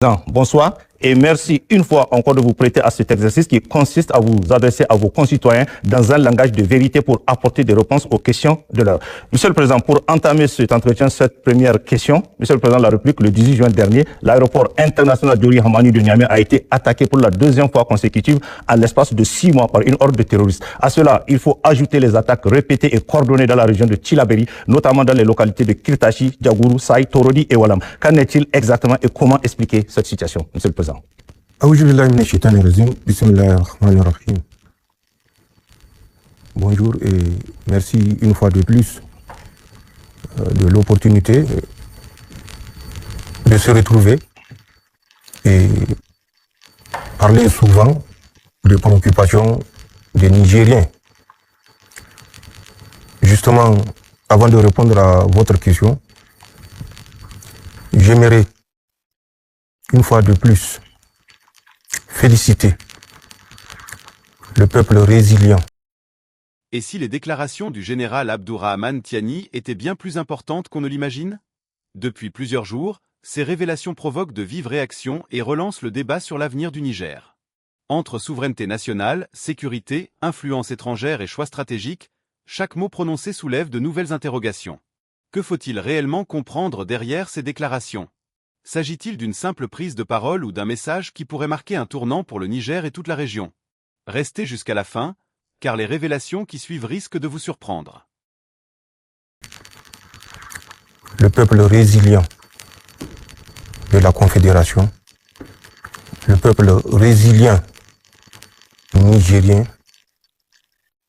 Bonsoir et merci une fois encore de vous prêter à cet exercice qui consiste à vous adresser à vos concitoyens dans un langage de vérité pour apporter des réponses aux questions de l'heure. Monsieur le Président, pour entamer cet entretien, cette première question, Monsieur le Président de la République, le 18 juin dernier, l'aéroport international Diori Hamani de Niamey a été attaqué pour la deuxième fois consécutive en l'espace de 6 mois par une horde de terroristes. À cela, il faut ajouter les attaques répétées et coordonnées dans la région de Tillabéri, notamment dans les localités de Kirtachi, Djagourou, Saï, Torodi et Walam. Qu'en est-il exactement et comment expliquer cette situation, Monsieur le Président? Bonjour et merci une fois de plus de l'opportunité de se retrouver et parler souvent des préoccupations des Nigériens. Justement, avant de répondre à votre question, j'aimerais une fois de plus féliciter le peuple résilient. Et si les déclarations du général Abdourahmane Tiani étaient bien plus importantes qu'on ne l'imagine? Depuis plusieurs jours, ces révélations provoquent de vives réactions et relancent le débat sur l'avenir du Niger. Entre souveraineté nationale, sécurité, influence étrangère et choix stratégiques, chaque mot prononcé soulève de nouvelles interrogations. Que faut-il réellement comprendre derrière ces déclarations? S'agit-il d'une simple prise de parole ou d'un message qui pourrait marquer un tournant pour le Niger et toute la région? Restez jusqu'à la fin, car les révélations qui suivent risquent de vous surprendre. Le peuple résilient de la Confédération, le peuple résilient nigérien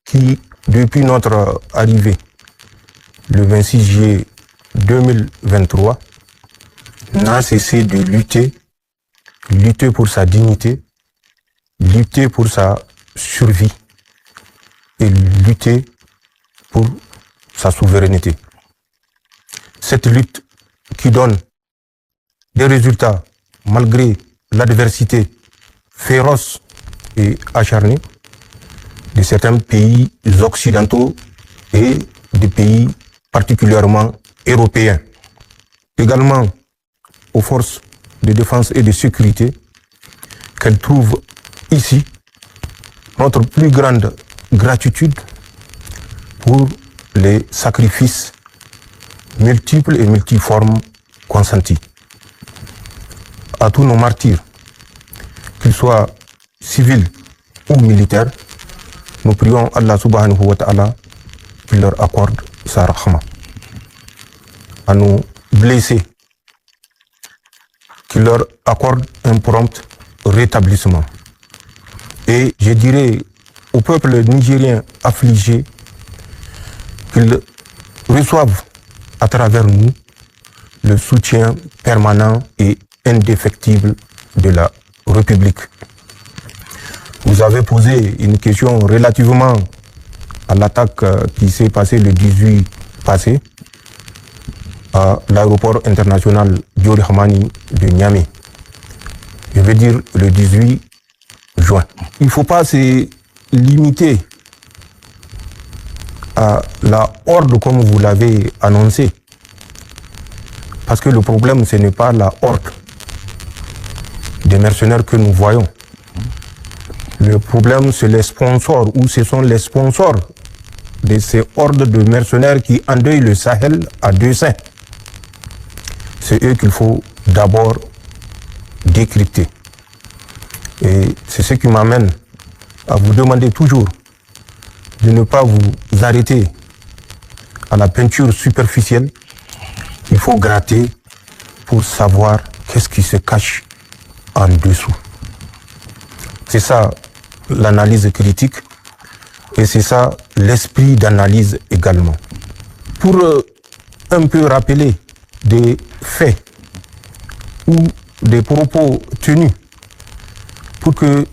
qui, depuis notre arrivée le 26 juillet 2023, n'a cessé de lutter pour sa dignité, lutter pour sa survie et lutter pour sa souveraineté. Cette lutte qui donne des résultats malgré l'adversité féroce et acharnée de certains pays occidentaux et des pays particulièrement européens. Également aux forces de défense et de sécurité qu'elles trouvent ici notre plus grande gratitude pour les sacrifices multiples et multiformes consentis. À tous nos martyrs, qu'ils soient civils ou militaires, nous prions Allah subhanahu wa ta'ala qu'il leur accorde sa rahma. À nos blessés, qu'il leur accorde un prompt rétablissement. Et je dirais au peuple nigérien affligé qu'ils reçoivent à travers nous le soutien permanent et indéfectible de la République. Vous avez posé une question relativement à l'attaque qui s'est passée le 18 passé à l'aéroport international Diori Hamani de Niamey. Je veux dire le 18 juin. Il ne faut pas se limiter à la horde comme vous l'avez annoncé. Parce que le problème, ce n'est pas la horde des mercenaires que nous voyons. Le problème, c'est les sponsors, ou ce sont les sponsors de ces hordes de mercenaires qui endeuillent le Sahel à deux seins. C'est eux qu'il faut d'abord décrypter. Et c'est ce qui m'amène à vous demander toujours de ne pas vous arrêter à la peinture superficielle. Il faut gratter pour savoir qu'est-ce qui se cache en dessous. C'est ça l'analyse critique et c'est ça l'esprit d'analyse également. Pour un peu rappeler des faits ou des propos tenus, pour que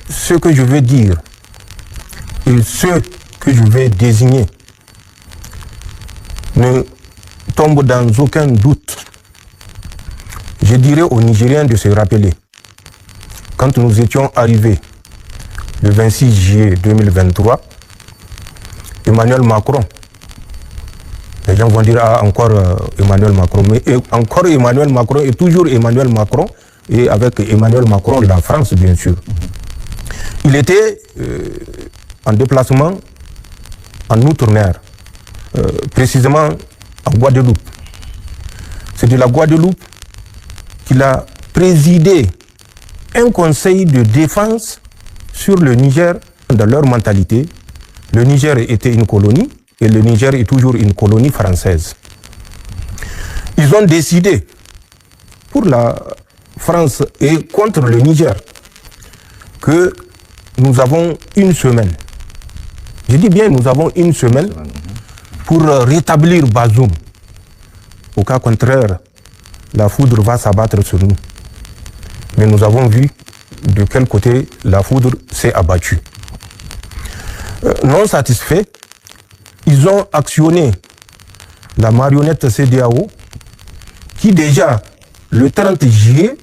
ce que je vais dire et ce que je vais désigner ne tombe dans aucun doute. Je dirais aux Nigériens de se rappeler, quand nous étions arrivés le 26 juillet 2023, Emmanuel Macron, les gens vont dire encore Emmanuel Macron, mais encore Emmanuel Macron et toujours Emmanuel Macron et avec Emmanuel Macron, la France bien sûr. Il était en déplacement en Outre-mer, précisément en Guadeloupe. C'est de la Guadeloupe qu'il a présidé un conseil de défense sur le Niger. Dans leur mentalité, le Niger était une colonie et le Niger est toujours une colonie française. Ils ont décidé pour la France et contre le Niger que nous avons une semaine. Je dis bien nous avons une semaine pour rétablir Bazoum. Au cas contraire, la foudre va s'abattre sur nous. Mais nous avons vu de quel côté la foudre s'est abattue. Non satisfaits, ils ont actionné la marionnette CEDEAO qui déjà le 30 juillet,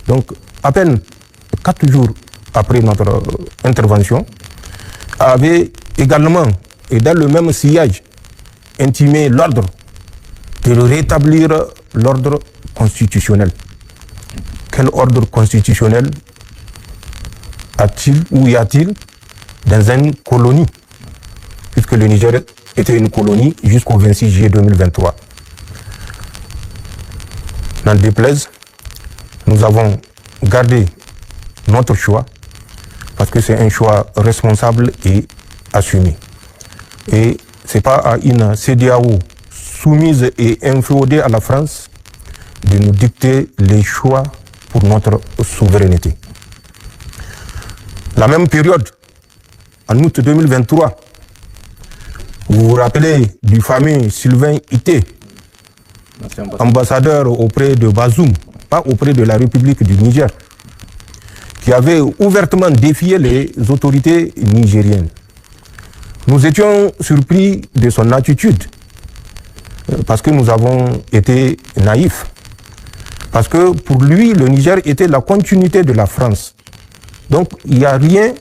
donc à peine 4 jours après notre intervention, avait également, et dans le même sillage, intimé l'ordre de rétablir l'ordre constitutionnel. Quel ordre constitutionnel a-t-il ou y a-t-il dans une colonie, puisque le Niger était une colonie jusqu'au 26 juillet 2023. N'en déplaise, nous avons gardé notre choix parce que c'est un choix responsable et assumé. Et ce n'est pas à une CEDEAO soumise et inféodée à la France de nous dicter les choix pour notre souveraineté. La même période, en août 2023, vous vous rappelez du fameux Sylvain Ité, ambassadeur auprès de Bazoum, pas auprès de la République du Niger, qui avait ouvertement défié les autorités nigériennes. Nous étions surpris de son attitude, parce que nous avons été naïfs, parce que pour lui, le Niger était la continuité de la France. Donc, il n'y a rien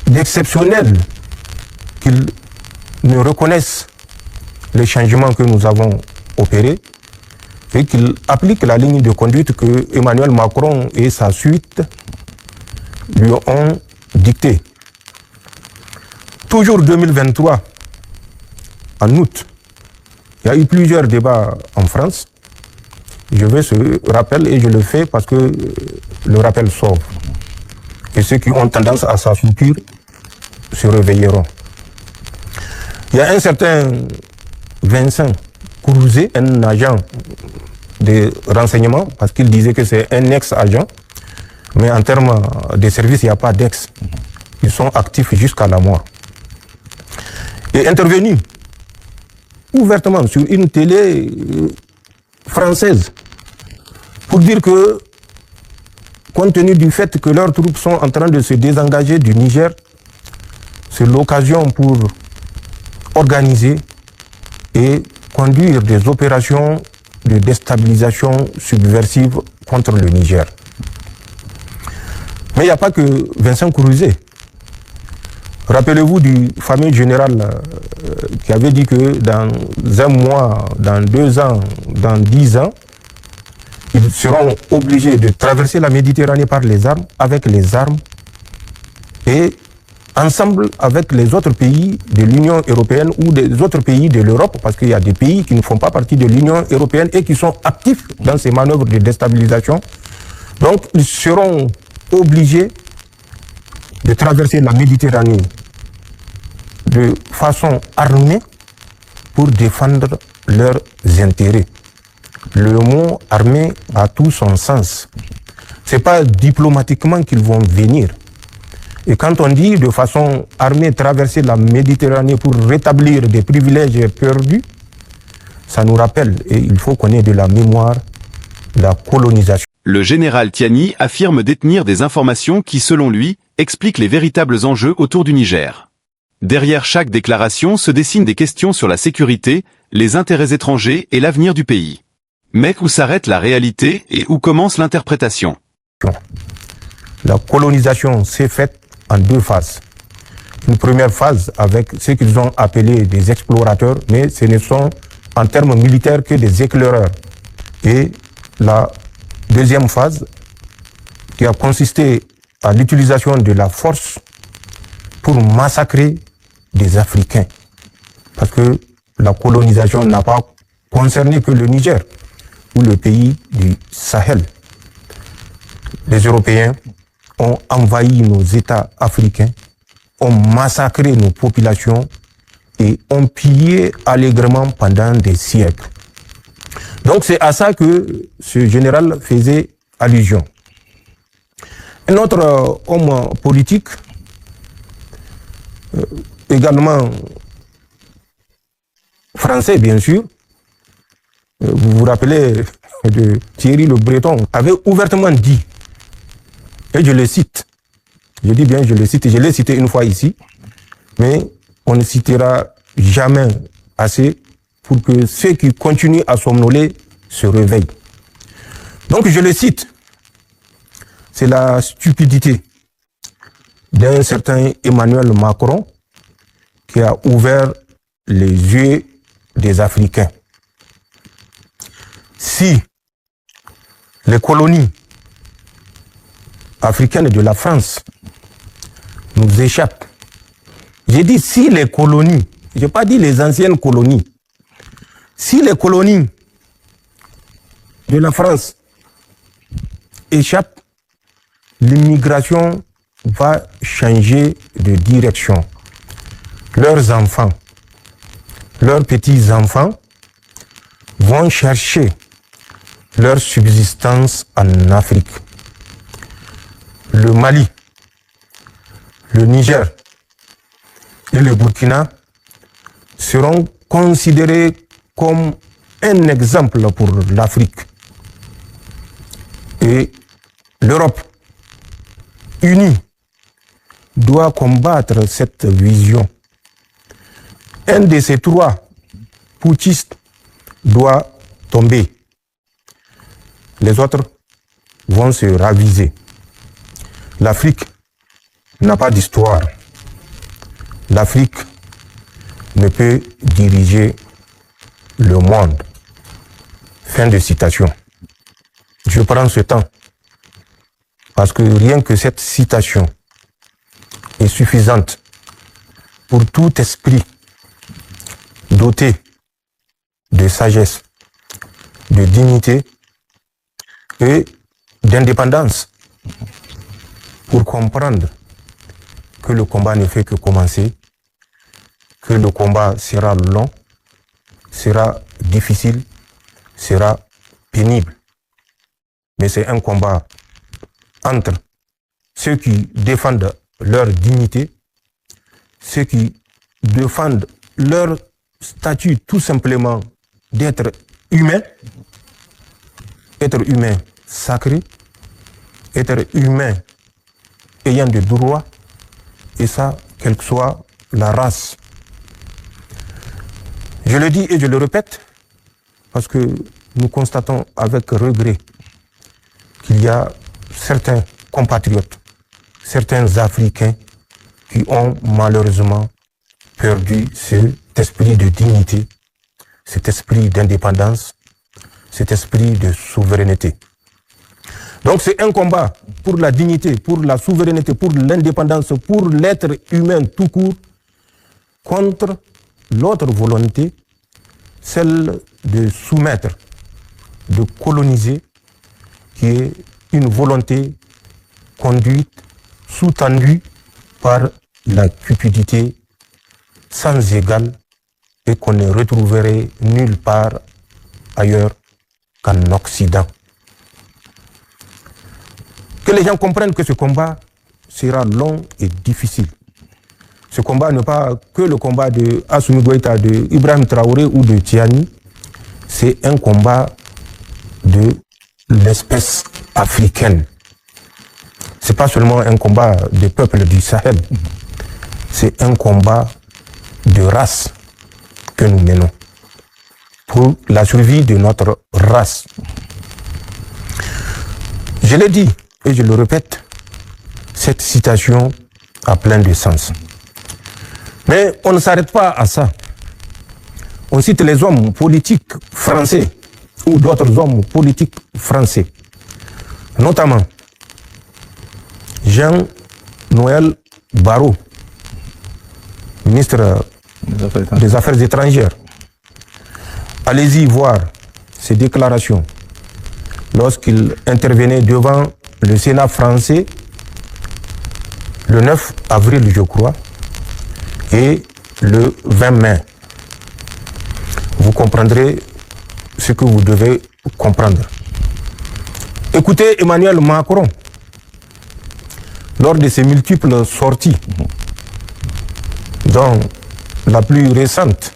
d'exceptionnel qu'il ne reconnaisse les changements que nous avons opérés et qu'il applique la ligne de conduite que Emmanuel Macron et sa suite lui ont dictée. Toujours 2023, en août, il y a eu plusieurs débats en France. Je veux ce rappel et je le fais parce que le rappel sauve. Et ceux qui ont tendance à s'assoupir se réveilleront. Il y a un certain Vincent Kourouzé, un agent de renseignement, parce qu'il disait que c'est un ex-agent, mais en termes de service, il n'y a pas d'ex. Ils sont actifs jusqu'à la mort. Et intervenu ouvertement sur une télé française pour dire que, compte tenu du fait que leurs troupes sont en train de se désengager du Niger, c'est l'occasion pour organiser et conduire des opérations de déstabilisation subversive contre le Niger. Mais il n'y a pas que Vincent Kourouzé. Rappelez-vous du fameux général qui avait dit que dans un mois, dans 2 ans, dans 10 ans, ils seront obligés de traverser la Méditerranée par les armes, avec les armes, et ensemble avec les autres pays de l'Union européenne ou des autres pays de l'Europe, parce qu'il y a des pays qui ne font pas partie de l'Union européenne et qui sont actifs dans ces manœuvres de déstabilisation. Donc, ils seront obligés de traverser la Méditerranée de façon armée pour défendre leurs intérêts. Le mot armée a tout son sens. Ce n'est pas diplomatiquement qu'ils vont venir. Et quand on dit de façon armée traverser la Méditerranée pour rétablir des privilèges perdus, ça nous rappelle, et il faut qu'on ait de la mémoire, la colonisation. Le général Tiani affirme détenir des informations qui, selon lui, expliquent les véritables enjeux autour du Niger. Derrière chaque déclaration se dessinent des questions sur la sécurité, les intérêts étrangers et l'avenir du pays. Mais où s'arrête la réalité et où commence l'interprétation? La colonisation s'est faite en 2 phases. Une première phase avec ce qu'ils ont appelé des explorateurs, mais ce ne sont en termes militaires que des éclaireurs. Et la deuxième phase qui a consisté à l'utilisation de la force pour massacrer des Africains. Parce que la colonisation n'a pas concerné que le Niger ou le pays du Sahel. Les Européens ont envahi nos États africains, ont massacré nos populations et ont pillé allègrement pendant des siècles. Donc c'est à ça que ce général faisait allusion. Un autre homme politique, également français bien sûr, vous vous rappelez de Thierry Le Breton, avait ouvertement dit, et je le cite, je dis bien je le cite, je l'ai cité une fois ici, mais on ne citera jamais assez pour que ceux qui continuent à somnoler se réveillent. Donc je le cite, c'est la stupidité d'un certain Emmanuel Macron qui a ouvert les yeux des Africains. Si les colonies africaines de la France nous échappent, j'ai dit si les colonies, je n'ai pas dit les anciennes colonies, si les colonies de la France échappent, l'immigration va changer de direction. Leurs enfants, leurs petits-enfants vont chercher leur subsistance en Afrique. Le Mali, le Niger et le Burkina seront considérés comme un exemple pour l'Afrique. Et l'Europe unie doit combattre cette vision. Un de ces trois putschistes doit tomber. Les autres vont se raviser. L'Afrique n'a pas d'histoire. L'Afrique ne peut diriger le monde. Fin de citation. Je prends ce temps parce que rien que cette citation est suffisante pour tout esprit doté de sagesse, de dignité et d'indépendance pour comprendre que le combat ne fait que commencer, que le combat sera long, sera difficile, sera pénible. Mais c'est un combat entre ceux qui défendent leur dignité, ceux qui défendent leur statut tout simplement d'être humain, être humain sacré, être humain ayant des droits, et ça, quelle que soit la race. Je le dis et je le répète, parce que nous constatons avec regret qu'il y a certains compatriotes, certains Africains qui ont malheureusement perdu cet esprit de dignité, cet esprit d'indépendance, cet esprit de souveraineté. Donc c'est un combat pour la dignité, pour la souveraineté, pour l'indépendance, pour l'être humain tout court, contre l'autre volonté, celle de soumettre, de coloniser, qui est une volonté conduite, sous-tendue par la cupidité sans égale et qu'on ne retrouverait nulle part ailleurs qu'en Occident. Que les gens comprennent que ce combat sera long et difficile. Ce combat n'est pas que le combat de Assimi Goïta, de Ibrahim Traoré ou de Tiani. C'est un combat de l'espèce africaine. Ce n'est pas seulement un combat des peuples du Sahel. C'est un combat de race que nous menons pour la survie de notre race. Je l'ai dit et je le répète, cette citation a plein de sens. Mais on ne s'arrête pas à ça. On cite les hommes politiques français ou d'autres hommes politiques français, notamment Jean-Noël Barrot, ministre des Affaires étrangères. Allez-y voir ses déclarations lorsqu'il intervenait devant le Sénat français le 9 avril, je crois, et le 20 mai. Vous comprendrez ce que vous devez comprendre. Écoutez Emmanuel Macron, lors de ses multiples sorties, dont la plus récente,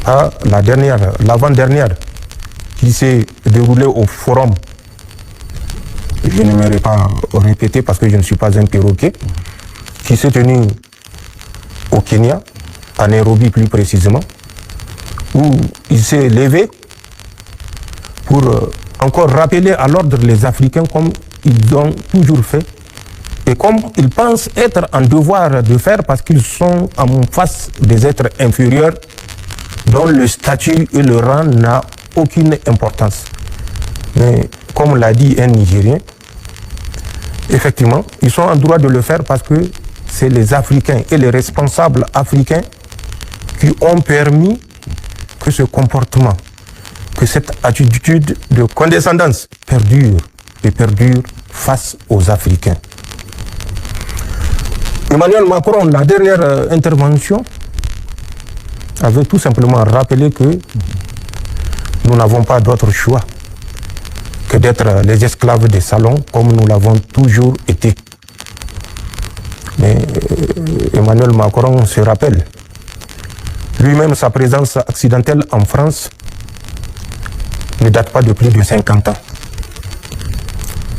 l'avant-dernière, qui s'est déroulée au forum, je n'aimerais pas répéter parce que je ne suis pas un perroquet, qui s'est tenu au Kenya, à Nairobi plus précisément, où il s'est levé pour encore rappeler à l'ordre les Africains comme ils ont toujours fait et comme ils pensent être en devoir de faire parce qu'ils sont en face des êtres inférieurs dont le statut et le rang n'a aucune importance. Mais comme l'a dit un Nigérien, effectivement, ils sont en droit de le faire parce que c'est les Africains et les responsables africains qui ont permis que ce comportement, que cette attitude de condescendance perdure et perdure face aux Africains. Emmanuel Macron, la dernière intervention, avait tout simplement rappelé que nous n'avons pas d'autre choix que d'être les esclaves des salons comme nous l'avons toujours été. Mais Emmanuel Macron se rappelle lui-même sa présence accidentelle en France ne date pas de plus de 50 ans.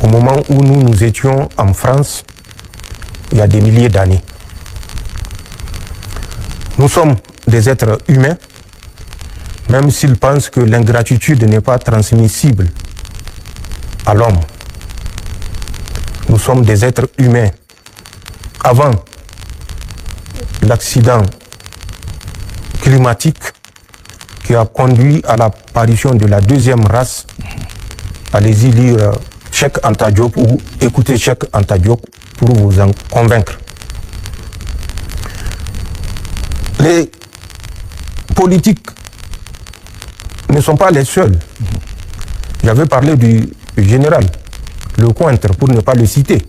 Au moment où nous étions en France, il y a des milliers d'années. Nous sommes des êtres humains, même s'ils pensent que l'ingratitude n'est pas transmissible à l'homme. Nous sommes des êtres humains. Avant l'accident climatique qui a conduit à l'apparition de la deuxième race, allez-y lire Cheikh Anta Diop ou écouter Cheikh Anta Diop pour vous en convaincre. Les politiques ne sont pas les seuls. J'avais parlé du général Lecointre pour ne pas le citer.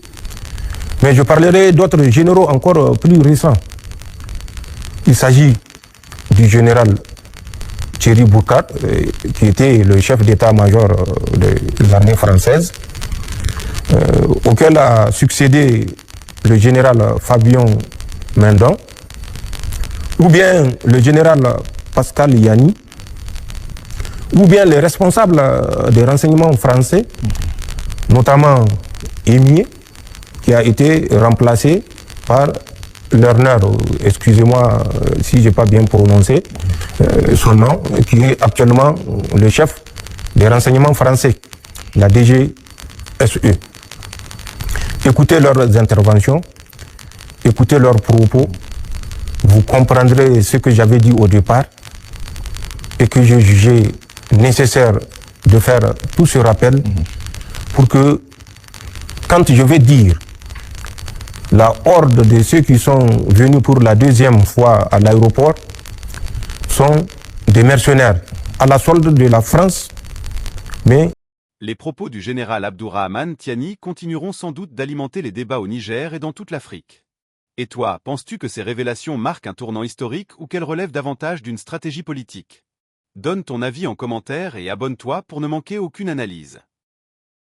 Mais je parlerai d'autres généraux encore plus récents. Il s'agit du général Thierry Boucard, qui était le chef d'état-major de l'armée française, auquel a succédé le général Fabien Mendon, ou bien le général Pascal Yanni, ou bien les responsables des renseignements français, notamment Émier, qui a été remplacé par Lerner, excusez-moi si je n'ai pas bien prononcé son nom, qui est actuellement le chef des renseignements français, la DGSE. Écoutez leurs interventions, écoutez leurs propos, vous comprendrez ce que j'avais dit au départ et que j'ai jugé nécessaire de faire tout ce rappel pour que, quand je vais dire la horde de ceux qui sont venus pour la deuxième fois à l'aéroport sont des mercenaires à la solde de la France, mais... Les propos du général Abdourahmane Tiani continueront sans doute d'alimenter les débats au Niger et dans toute l'Afrique. Et toi, penses-tu que ces révélations marquent un tournant historique ou qu'elles relèvent davantage d'une stratégie politique? Donne ton avis en commentaire et abonne-toi pour ne manquer aucune analyse.